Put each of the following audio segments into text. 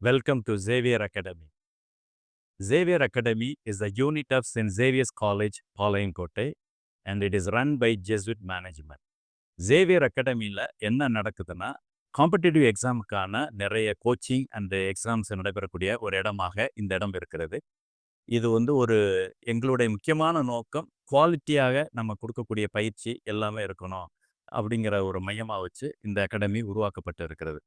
Welcome to Xavier Academy. Xavier Academy is a unit of St. Xavier's College, Palayamkottai, and it is run by Jesuit management. Xavier Academyல என்ன நடக்குதுன்னா, competitive எக்ஸாமுக்கான நிறைய coaching and exams நடைபெறக்கூடிய ஒரு இடமாக இந்த இடம் இருக்கிறது. இது ஒரு எங்களுடைய முக்கியமான நோக்கம், குவாலிட்டியாக நம்ம கொடுக்கக்கூடிய பயிற்சி எல்லாமே இருக்கணும் அப்படிங்கிற ஒரு மையமாக வச்சு இந்த அகாடமி உருவாக்கப்பட்டு இருக்கிறது.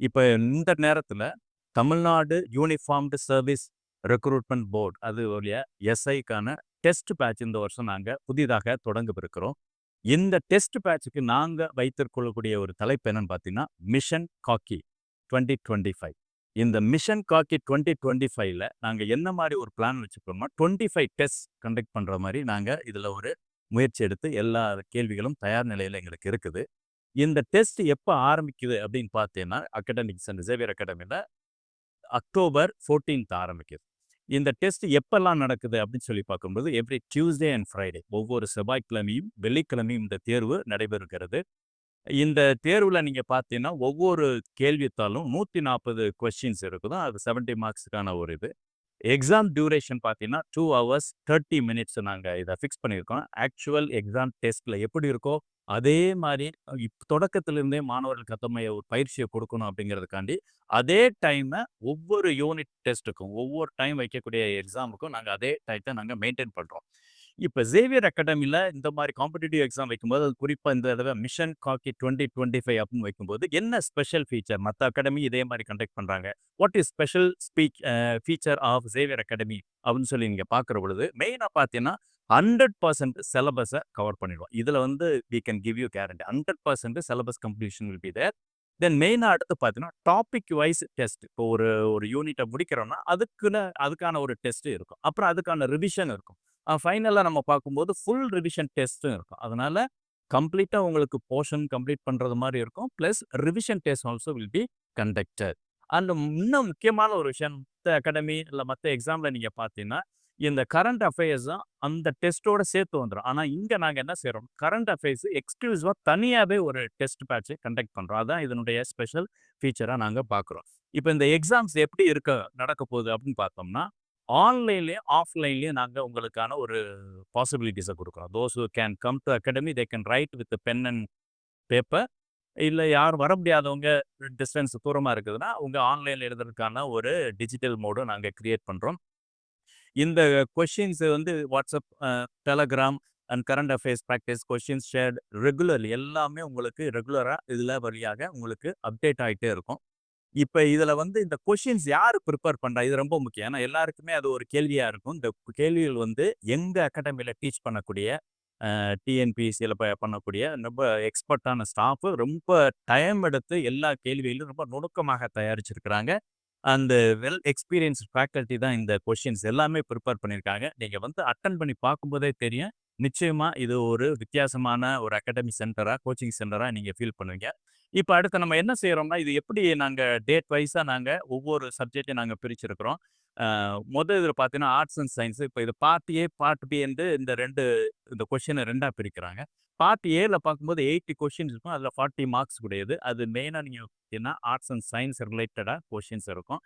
இப்போ இந்த நேரத்தில் Tamil Nadu uniformed service recruitment board அது வழியா எஸ்ஐக்கான டெஸ்ட் பேட்ச் இந்த வருஷம் நாங்கள் புதிதாக தொடங்கவிருக்கிறோம். இந்த டெஸ்ட் பேட்சுக்கு நாங்கள் வைத்திருக்கொள்ளக்கூடிய ஒரு தலைப்பு என்னன்னு பார்த்தீங்கன்னா, மிஷன் காக்கி 2025. இந்த மிஷன் காக்கி 2025ல நாங்கள் என்ன மாதிரி ஒரு பிளான் வச்சுக்கிறோம்னா, 25 டெஸ்ட் கண்டக்ட் பண்ணுற மாதிரி நாங்கள் இதில் ஒரு முயற்சி எடுத்து எல்லா கேள்விகளும் தயார் நிலையில் எங்களுக்கு இருக்குது. இந்த டெஸ்ட் எப்போ ஆரம்பிக்குது அப்படின்னு பார்த்தீங்கன்னா, அகாடமிக் சென்டர் சேவியர் அகாடமியில் அக்டோபர் 14th ஆரம்பிக்குது. இந்த டெஸ்ட் எப்பெல்லாம் நடக்குது அப்படின்னு சொல்லி பார்க்கும்போது, எவ்ரி டியூஸ்டே அண்ட் ஃப்ரைடே, ஒவ்வொரு செவ்வாய்க்கிழமையும் வெள்ளிக்கிழமையும் இந்த தேர்வு நடைபெறுகிறது. இந்த தேர்வில் நீங்கள் பார்த்தீங்கன்னா, ஒவ்வொரு கேள்வித்தாலும் 140 கொஸ்டின்ஸ் இருக்குதோ, அது 70 மார்க்ஸுக்கான ஒரு இது. எக்ஸாம் டியூரேஷன் பார்த்தீங்கன்னா 2 hours 30 minutes நாங்கள் இதை ஃபிக்ஸ் பண்ணியிருக்கோம். ஆக்சுவல் எக்ஸாம் டெஸ்ட்டில் எப்படி இருக்கோ அதே மாதிரி தொடக்கத்திலிருந்தே மாணவர்களுக்கு அத்தகைய ஒரு பயிற்சியை கொடுக்கணும் அப்படிங்கிறதுக்காண்டி அதே டைமை ஒவ்வொரு யூனிட் டெஸ்ட்டுக்கும் ஒவ்வொரு டைம் வைக்கக்கூடிய எக்ஸாமுக்கும் நாங்கள் அதே டைத்தை நாங்கள் மெயின்டைன் பண்ணுறோம். இப்போ சேவியர் அகாடமியில் இந்த மாதிரி காம்படிட்டிவ் எக்ஸாம் வைக்கும்போது, அது குறிப்பாக இந்த தடவை மிஷன் காக்கி 2025 அப்படின்னு வைக்கும்போது என்ன ஸ்பெஷல் ஃபீச்சர்? மற்ற அகாடமி இதே மாதிரி கண்டக்ட் பண்ணுறாங்க. What is special feature of Xavier academy அப்படின்னு சொல்லி நீங்கள் பார்க்குற பொழுது, மெயினாக பார்த்தீங்கன்னா 100% சிலபஸை கவர் பண்ணிடுவோம். இதில் we can give you guarantee 100% syllabus completion will be there. Then மெயினாக அடுத்து பார்த்தீங்கன்னா டாபிக் வைஸ் டெஸ்ட். இப்போ ஒரு ஒரு யூனிட்டை முடிக்கிறோம்னா அதுக்கான ஒரு டெஸ்ட் இருக்கும். அப்புறம் அதுக்கான ரிவிஷன் இருக்கும். ஃபைனலாக நம்ம பார்க்கும்போது ஃபுல் ரிவிஷன் டெஸ்ட்டும் இருக்கும். அதனால கம்ப்ளீட்டாக உங்களுக்கு போர்ஷன் கம்ப்ளீட் பண்ணுறது மாதிரி இருக்கும். Plus revision test also will be conducted. And இன்னும் முக்கியமான ஒரு விஷயம், மற்ற அகாடமி இல்லை மற்ற எக்ஸாமில் நீங்கள் பார்த்தீங்கன்னா, இந்த கரண்ட் அஃபேர்ஸும் அந்த டெஸ்ட்டோட சேர்த்து வந்துடும். ஆனால் இங்கே நாங்கள் என்ன செய்கிறோம், கரண்ட் அஃபேர்ஸ் எக்ஸ்க்ளூசிவாக தனியாகவே ஒரு டெஸ்ட் பேட்ச் கண்டக்ட் பண்ணுறோம். அதான் இதனுடைய ஸ்பெஷல் ஃபீச்சராக நாங்கள் பார்க்குறோம். இப்போ இந்த எக்ஸாம்ஸ் எப்படி நடக்க போகுது அப்படின்னு பார்த்தோம்னா, ஆன்லைன்லேயும் ஆஃப்லைன்லேயும் நாங்கள் உங்களுக்கான ஒரு பாசிபிலிட்டிஸை கொடுக்குறோம். Those who can come to academy they can write with pen and paper. இல்லை யாரும் வர முடியாதவங்க, டிஸ்டன்ஸ் தூரமாக இருக்குதுன்னா அவங்க ஆன்லைனில் எழுதுறதுக்கான ஒரு டிஜிட்டல் மோடும் நாங்கள் கிரியேட் பண்ணுறோம். இந்த questions WhatsApp, Telegram and current affairs practice questions shared regularly எல்லாமே உங்களுக்கு ரெகுலராக இதில் வழியாக உங்களுக்கு அப்டேட் ஆகிட்டே இருக்கும். இப்போ இதில் இந்த கொஷின்ஸ் யார் ப்ரிப்பேர் பண்ணுறா, இது ரொம்ப முக்கியம். ஏன்னா எல்லாருக்குமே அது ஒரு கேள்வியாக இருக்கும். இந்த கேள்விகள் எங்கள் அகாடமியில் டீச் பண்ணக்கூடிய டிஎன்பிஎஸ்சியில் பண்ணக்கூடிய ரொம்ப எக்ஸ்பர்ட்டான ஸ்டாஃபு ரொம்ப டைம் எடுத்து எல்லா கேள்விகளும் ரொம்ப நுணுக்கமாக தயாரிச்சிருக்கிறாங்க. அந்த வெல் எக்ஸ்பீரியன்ஸ் ஃபேக்கல்ட்டி தான் இந்த கொஷின்ஸ் எல்லாமே ப்ரிப்பேர் பண்ணியிருக்காங்க. நீங்கள் அட்டன் பண்ணி பார்க்கும்போதே தெரியும். நிச்சயமாக இது ஒரு வித்தியாசமான ஒரு அகாடமி சென்டராக, கோச்சிங் சென்டராக நீங்கள் ஃபீல் பண்ணுவீங்க. இப்போ அடுத்து நம்ம என்ன செய்கிறோம்னா, இது எப்படி நாங்கள் டேட் வைஸாக நாங்கள் ஒவ்வொரு சப்ஜெக்டையும் நாங்கள் பிரிச்சிருக்கிறோம். இதில் பார்த்தீங்கன்னா ஆர்ட்ஸ் அண்ட் சயின்ஸ். இப்போ இது பார்ட் ஏ, பார்ட் பி என்று இந்த கொஷினை 2ஆக பிரிக்கிறாங்க. பார்ட் ஏல பார்க்கும்போது 80 கொஷின்ஸ் இருக்கும். அதில் 40 மார்க்ஸ் கூடியது. அது மெயினாக நீங்கள் பார்த்தீங்கன்னா ஆர்ட்ஸ் அண்ட் சயின்ஸ் ரிலேட்டடாக கொஷின்ஸ் இருக்கும்.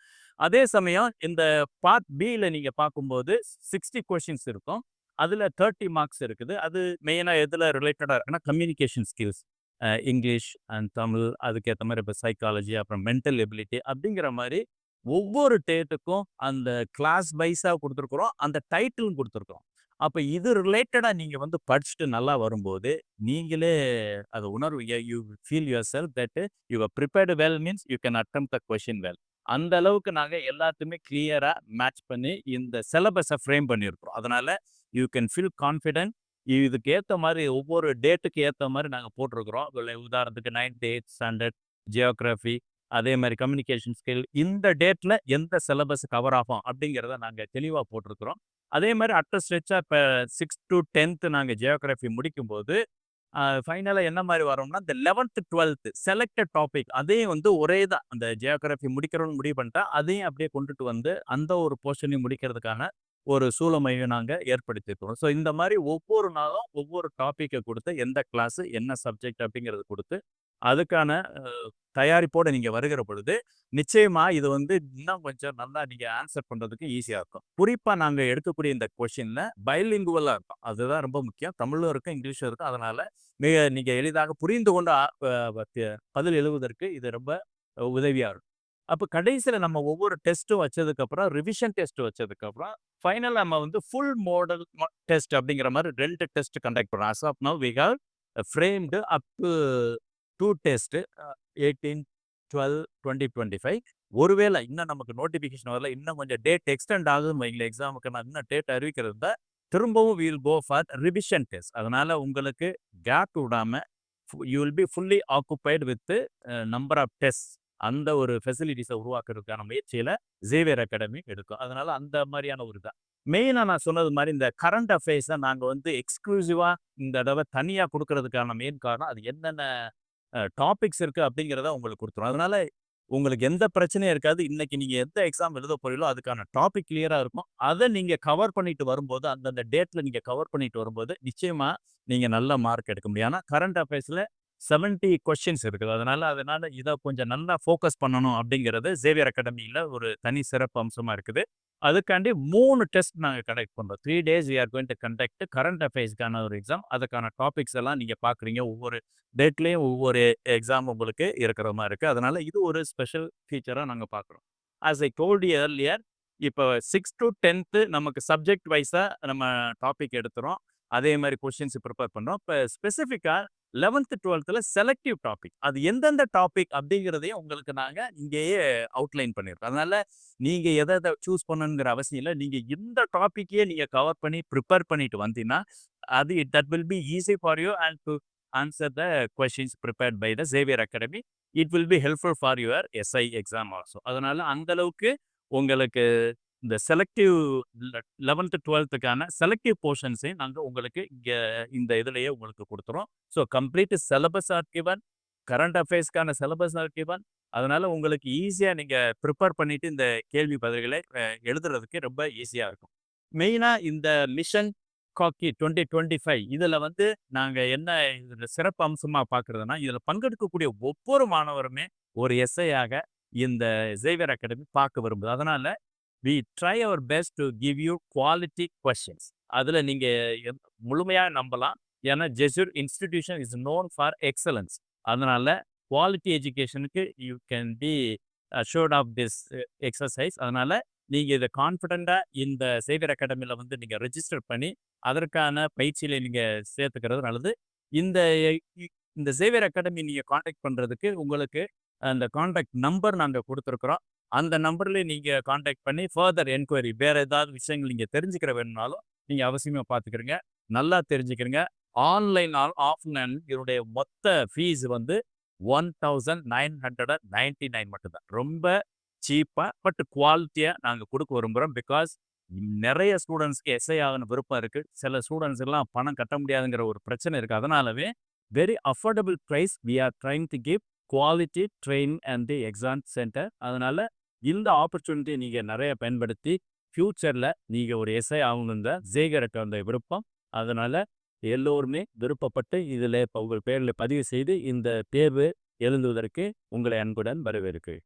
அதே சமயம் இந்த பார்ட் பியில் நீங்கள் பார்க்கும்போது 60 கொஷின்ஸ் இருக்கும். அதில் 30 மார்க்ஸ் இருக்குது. அது மெயினாக எதில் ரிலேட்டடாக இருக்குன்னா, communication skills, English and Tamil, அதுக்கேற்ற மாதிரி இப்போ சைக்காலஜி, அப்புறம் மென்டல் எபிலிட்டி அப்படிங்கிற மாதிரி ஒவ்வொரு டேட்டுக்கும் அந்த கிளாஸ் வைஸாக கொடுத்துருக்குறோம். அந்த டைட்டிலும் கொடுத்துருக்குறோம். அப்போ இது ரிலேட்டடாக நீங்கள் படிச்சுட்டு நல்லா வரும்போது, நீங்களே அதை உணர்வீங்க. You feel yourself that you are prepared well means you can attempt the question well. அந்த அளவுக்கு நாங்கள் எல்லாத்தையுமே கிளியராக மேட்ச் பண்ணி இந்த சிலபஸை ஃப்ரேம் பண்ணியிருக்கிறோம். அதனால யூ கேன் ஃபீல் கான்ஃபிடென்ட். இதுக்கு ஏற்ற மாதிரி ஒவ்வொரு டேட்டுக்கு ஏற்ற மாதிரி நாங்கள் போட்டிருக்கிறோம். உதாரணத்துக்கு 9th 8th ஸ்டாண்டர்ட் ஜியோகிராஃபி, அதே மாதிரி கம்யூனிகேஷன் ஸ்கில், இந்த டேட்டில் எந்த சிலபஸ் கவர் ஆகும் அப்படிங்கிறத நாங்கள் தெளிவாக போட்டிருக்கிறோம். அதே மாதிரி அட்ட ஸ்ட்ரெச்சாக இப்போ 6th to 10th நாங்கள் ஜியோகிராஃபி முடிக்கும்போது ஃபைனலாக என்ன மாதிரி வரோம்னா, இந்த 11th 12th செலக்டட் டாபிக் அதையும் ஒரே தான், அந்த ஜியோகிராஃபி முடிக்கிறோன்னு முடிவு பண்ணிட்டா அதையும் அப்படியே கொண்டுட்டு அந்த ஒரு போர்ஷனையும் முடிக்கிறதுக்கான ஒரு சூழமையும் நாங்கள் ஏற்படுத்தியிருக்கிறோம். ஸோ இந்த மாதிரி ஒவ்வொரு நாளும் ஒவ்வொரு டாப்பிக்கை கொடுத்து எந்த கிளாஸு என்ன சப்ஜெக்ட் அப்படிங்கிறது கொடுத்து அதுக்கான தயாரிப்போட நீங்க வருகிற பொழுது, நிச்சயமா இது வந்து இன்னும் கொஞ்சம் நல்லா நீங்க ஆன்சர் பண்றதுக்கு ஈஸியா இருக்கும். குறிப்பா நாங்க எடுக்கக்கூடிய இந்த கொஸ்டின்ல பைலிங்குவலா இருக்கும். அதுதான் ரொம்ப முக்கியம். தமிழும் இருக்கும், இங்கிலீஷும் இருக்கும். அதனால நீங்க எளிதாக புரிந்து கொண்டு அ ப பத்திய பதில் எழுதுவதற்கு இது ரொம்ப உதவியா இருக்கும். அப்ப கடைசியில நம்ம ஒவ்வொரு டெஸ்ட்டும் வச்சதுக்கப்புறம், ரிவிஷன் டெஸ்ட் வச்சதுக்கப்புறம், ஃபைனலா நம்ம வந்து ஃபுல் மாடல் டெஸ்ட் அப்படிங்கிற மாரி 2 டெஸ்ட் கண்டக்ட் பண்றோம். As of now we have framed up to 2 test 18, 12, 2025. ஒருவேளை இன்னும் நமக்கு நோட்டிஃபிகேஷன் வரல, இன்னும் கொஞ்சம் டேட் எக்ஸ்டெண்ட் ஆகுதுன்னு வைங்களேன், எக்ஸாமுக்கு நான் இன்னும் டேட் அறிவிக்கிறது இருந்தா, திரும்பவும் we will go for revision test. அதனால உங்களுக்கு கேப் விடாம you will be fully occupied with number of test. அந்த ஒரு ஃபெசிலிட்டீஸ உருவாக்குறதுக்கான முயற்சியில சேவியர் அகாடமி எடுக்கும். அதனால அந்த மாரியான ஒரு இதா. மெயினா நான் சொன்னது மாரி இந்த கரண்ட் அஃபேர்ஸ நாங்க வந்து எக்ஸ்க்ளூசிவா இந்த தடவ தனியா குடுக்குறதுக்கான மெயின் காரணம், அது என்னென்ன டாபிக்ஸ் இருக்கு அப்படிங்கிறத உங்களுக்கு குடுத்துரும். அதனால உங்களுக்கு எந்த பிரச்சனையும் இருக்காது. இன்னைக்கு நீங்க எந்த எக்ஸாம் எழுத போறீங்களோ, அதுக்கான டாபிக் கிளியரா இருக்கும். அத நீங்க கவர் பண்ணிட்டு வரும்போது, அந்தந்த டேட்ல நீங்க கவர் பண்ணிட்டு வரும்போது, நிச்சயமா நீங்க நல்ல மார்க் எடுக்க முடியும். ஆனா கரண்ட் அஃபேர்ஸ்ல 70 கொஸ்டின்ஸ் இருக்குது. அதனால இத கொஞ்சம் நல்லா ஃபோக்கஸ் பண்ணணும் அப்படிங்கிறது சேவியர் அகாடமியில ஒரு தனி சிறப்பு அம்சமா இருக்குது. அதுக்காண்டி 3 டெஸ்ட் நாங்க கண்டக்ட் பண்றோம். 3 days we are going to conduct current அஃபேர்ஸ்க்கான ஒரு எக்ஸாம். அதுக்கான டாபிக்ஸ் எல்லாம் நீங்க பார்க்குறீங்க. ஒவ்வொரு டேட்லயும் ஒவ்வொரு எக்ஸாம் உங்களுக்கு இருக்கிற மாரி இருக்கு. அதனால இது ஒரு ஸ்பெஷல் ஃபீச்சரா நாங்க பார்க்குறோம். As I told you earlier, இப்ப 6 டூ 10த் நமக்கு சப்ஜெக்ட் வைஸா நம்ம டாபிக் எடுத்துறோம். அதே மாரி கொஸ்டின்ஸ் பிரிப்பேர் பண்றோம். இப்ப ஸ்பெசிஃபிக்கா 11த், 12த்ல செலக்டிவ் டாபிக். அது எந்தெந்த டாபிக் அப்படிங்கிறதையும் உங்களுக்கு நாங்க இங்கேயே அவுட்லைன் பண்ணியிருக்கோம். அதனால நீங்க எத எத சூஸ் பண்ணணுங்கிற அவசியம் இல்ல. நீங்க இந்த டாபிக்கயே நீங்க கவர் பண்ணி பிரிப்பேர் பண்ணிட்டு வந்தீங்கன்னா, அது that will be easy for you and to answer the questions prepared by the Xavier academy. It will be helpful for your SI exam also. அதனால அந்த அளவுக்கு உங்களுக்கு இந்த செலக்டிவ் 11த், 12த்துக்கான செலக்டிவ் போர்ஷன்ஸையும் நாங்க உங்களுக்கு இங்க இந்த இதுலயே உங்களுக்கு குடுத்துறோம். So complete syllabus are given. Current அஃபேர்ஸ்க்கான சிலபஸ் ஆர் கிவன். அதனால உங்களுக்கு ஈஸியா நீங்க பிரிப்பேர் பண்ணிட்டு இந்த கேள்வி பதில்களை எழுதுறதுக்கு ரொம்ப ஈஸியா இருக்கும். மெயினா இந்த மிஷன் காக்கி 2025 இதுல வந்து நாங்க என்ன இதுல சிறப்பு அம்சமா பார்க்கிறதுன்னா, இதுல பங்கெடுக்கக்கூடிய ஒவ்வொரு மாணவருமே ஒரு எஸ்ஐயாக இந்த சேவியர் அகாடமி பார்க்க விரும்புது. அதனால we try our best to give you quality questions. அதுல நீங்க முழுமையா நம்பலாம். ஏன்னா ஜெசூர் institution is known for excellence. அதனால குவாலிட்டி எஜுகேஷனுக்கு you can be assured of this exercise. அதனால நீங்க இத கான்ஃபிடென்ட்டா இந்த சேவியர் அகாடமில வந்து நீங்க ரெஜிஸ்டர் பண்ணி, அதற்கான பயிற்சியில நீங்க சேர்த்துக்கிறது நல்லது. இந்த இ இந்த சேவியர் அகாடமி நீங்க கான்டாக்ட் பண்றதுக்கு உங்களுக்கு அந்த கான்டாக்ட் நம்பர் நாங்க குடுத்துருக்குறோம். அந்த நம்பர்ல நீங்க கான்டாக்ட் பண்ணி ஃபர்தர் என்குயரி வேற ஏதாவது விஷயங்கள் நீங்க தெரிஞ்சுக்கிற வேணும்னாலும், நீங்க அவசியமா பார்த்துக்கிறங்க. நல்லா தெரிஞ்சுக்கிறங்க. ஆன்லைன் ஆஃப்லைன் இதனுடைய மொத்த ஃபீஸ் வந்து 1999 மட்டும் தான். ரொம்ப சீப்பா பட் குவாலிட்டியா நாங்க குடுக்க விரும்புறோம். பிகாஸ் நெறைய ஸ்டூடண்ட்ஸ்க்கு எஸ்ஐ ஆகணும் விருப்பம் இருக்கு. சில ஸ்டூடண்ட்ஸ் எல்லாம் பணம் கட்ட முடியாதுங்கிற ஒரு பிரச்சனை இருக்கு. அதனாலவே very affordable price we are trying to give quality training and the exam centre. அதனால இந்த ஆப்பர்ச்சுனிட்டிய நீங்க நெறைய பயன்படுத்தி, ஃபியூச்சர்ல நீங்க ஒரு எஸ்ஐ ஆகணும்னு தான் சேகருக்கு அந்த விருப்பம். அதனால எல்லோருமே விருப்பப்பட்டு இதில உங்கள் பெயர்ல பதிவு செய்து இந்த தேர்வு எழுதுவதற்கு உங்களை அன்புடன் வரவேற்கிறேன்.